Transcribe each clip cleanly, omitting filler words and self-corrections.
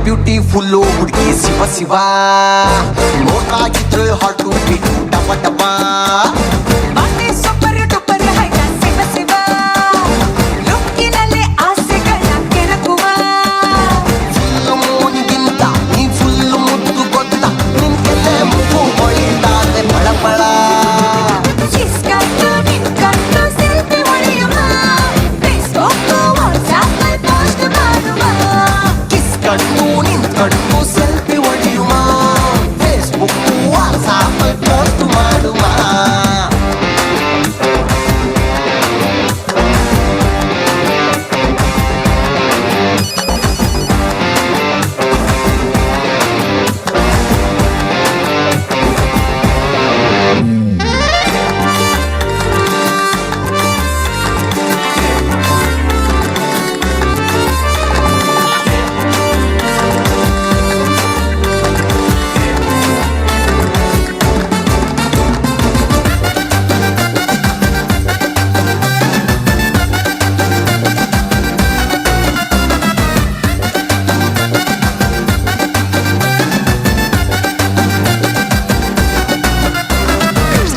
beautiful ಹುಡುಗಿ ಶಿವ ಶಿವ ನೋಡ್ರಾಗಿದ್ರೆ hot ಬಿಟ್ಟು ಟಪ ಟಪ ಸೂಪರ್ ಡೂಪರ್ ಹೈಟ ಶಿವ ಶಿವ ಲುಕ್ಕಿನಲ್ಲಿ ಆಸೆಗಳ ಕೆಣಕುವ ಫುಲ್ ಮೂನಿಗಿಂತ ನೀ ಫುಲ್ ಮುದ್ದು ಗೊತ್ತ ನಿನ್ಗೆಲ್ಲೆ ಮುಗು ಹೊಳಿತಾದೆ ಬಳಬಳ ಇಸ್ಕಟ್ಟು ನಿಂತ್ಕಟ್ಟು ಸೆಲ್ಫಿ ಹೊಡೆಯುವ ಫೇಸ್ಬುಕ್ ವಾಟ್ಸ್ಆಪ್ ಪೋಸ್ಟ್ ಮಾಡುವ ಕಿಸ್ಕಟ್ಟು ನಿಂತ್ಕಟ್ಟು ಸೆಲ್ಫಿ ಹೊಡೆಯುವ ಫೇಸ್ಬುಕ್ ವಾಟ್ಸ್ಆಪ್ ಪೋಸ್ಟ್ ಮಾಡುವ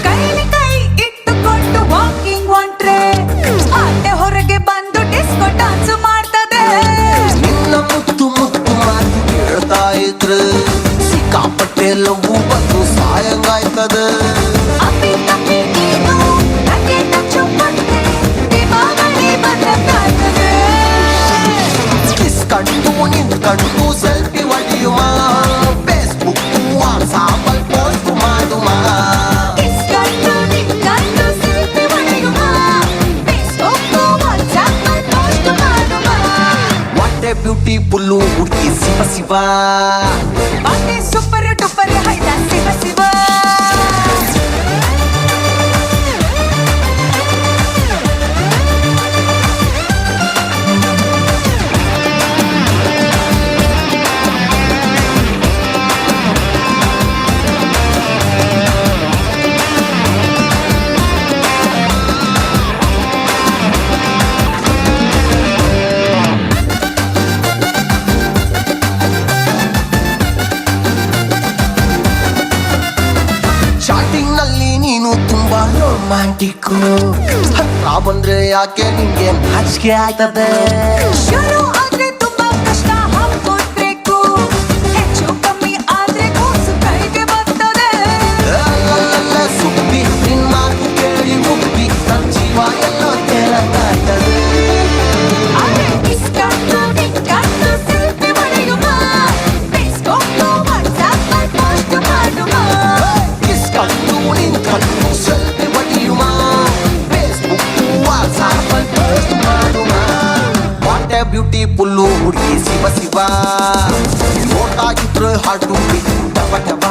ಕೈಲಿ ಕೈ ಇಟ್ಟುಕೊಂಡು ವಾಕಿಂಗ್ ಹೊಂಟ್ರೆ ಆಟೆ ಹೊರಗೆ ಬಂದು ಡಿಸ್ಕೋ ಡಾನ್ಸ್ ಮಾಡ್ತದೆ ನಿನ್ನ ಮುತ್ತು ಮುತ್ತು ಮಾತು ಕೇಳ್ತಾ ಇದ್ರೆ ಸಿಕ್ಕಾಪಟ್ಟೆ ಲವ್ವು ಬಂದು ಸಾಯಂಗಾಯ್ತದ ಅಪ್ಪಿ ತಪ್ಪಿ ನೀನು ನನಗೆ ಟಚ್ ಕೊಟ್ಟೆ ದಿಮಾಗಡಿ ಬದಲಾಗ್ತದೆ ಕಿಸ್ಕಂಡು ನಿಂತ್ಕಂಡು ಸೆಲ್ಫಿ ಹೊಡೆಯುವ ಫೇಸ್ಬುಕ್ ವಾಟ್ಸಾಪ್ ಪೋಸ್ಟ್ ಮಾಡುವ ಇಸ್ಕಟ್ಟು ನಿಂತ್ಕಟ್ಟು ಸೆಲ್ಫಿ ಹೊಡೆಯುವ ಫೇಸ್ಬುಕ್ ವಾಟ್ಸ್ಆಪ್ ಪೋಸ್ಟ್ ಮಾಡುವ ವಾಟ್ ಎ ಬ್ಯೂಟಿಫುಲ್ ಹುಡುಗಿ ಶಿವ ಶಿವ ಬಾಟೆ ಸೂಪರ್ ಡೂಪರ್ ಹೈಟ ಶಿವ ಶಿವ ಸ್ಟಾರ್ಟಿಂಗ್ ನಲ್ಲಿ ನೀನು ತುಂಬಾ ರೊಮ್ಯಾಂಟಿಕ್ ಹತ್ರ ಬಂದ್ರೆ ಯಾಕೆ ನಿಂಗೆ ನಾಚಿಕೆ ಆಯ್ತದೆ ಶುರು ಆದ್ರೆ ತುಂಬಾ ಕಷ್ಟ ಹಾಕೋಬೇಕು ಹೆಚ್ಚು ಕಮ್ಮಿ ಆದ್ರೆ ಕೂಸು ಕೈಗೆ ಬರ್ತದೆ ಅಲ್ಲಲ್ಲ ಸುಬ್ಬಿ ನಿನ್ ಮಾತು ಕೇಳಿ ಮುಗ್ಬಿ ನನ್ ಜೀವ ಎಲ್ಲೋ ತೆರಗಾಯ್ತದೆ ಆದ್ರೆ ಇಸ್ಕಟ್ಟು ನಿಂತ್ಕಟ್ಟು ಸೆಲ್ಫಿ ಹೊಡೆಯುವ ಫೇಸ್ಬುಕ್ ವಾಟ್ಸ್ಆಪ್ ಪೋಸ್ಟ್ ಮಾಡುವ ಕಿಸ್ಕಂಡು ನಿಂತ್ಕಂಡು ಸೆಲ್ಫಿ ಹೊಡೆಯುವ ಫೇಸ್ಬುಕ್ ವಾಟ್ಸಾಪ್ ಪೋಸ್ಟ್ ಮಾಡುವ ವಾಟ್ ಎ ಬ್ಯೂಟಿಫುಲ್ ಹುಡುಗಿ ಶಿವ ಶಿವ ನೋಡ್ತಾಗಿದ್ರೆ ಹಾಟು ಬಿಟ್ಟು ಟಪ ಟಪ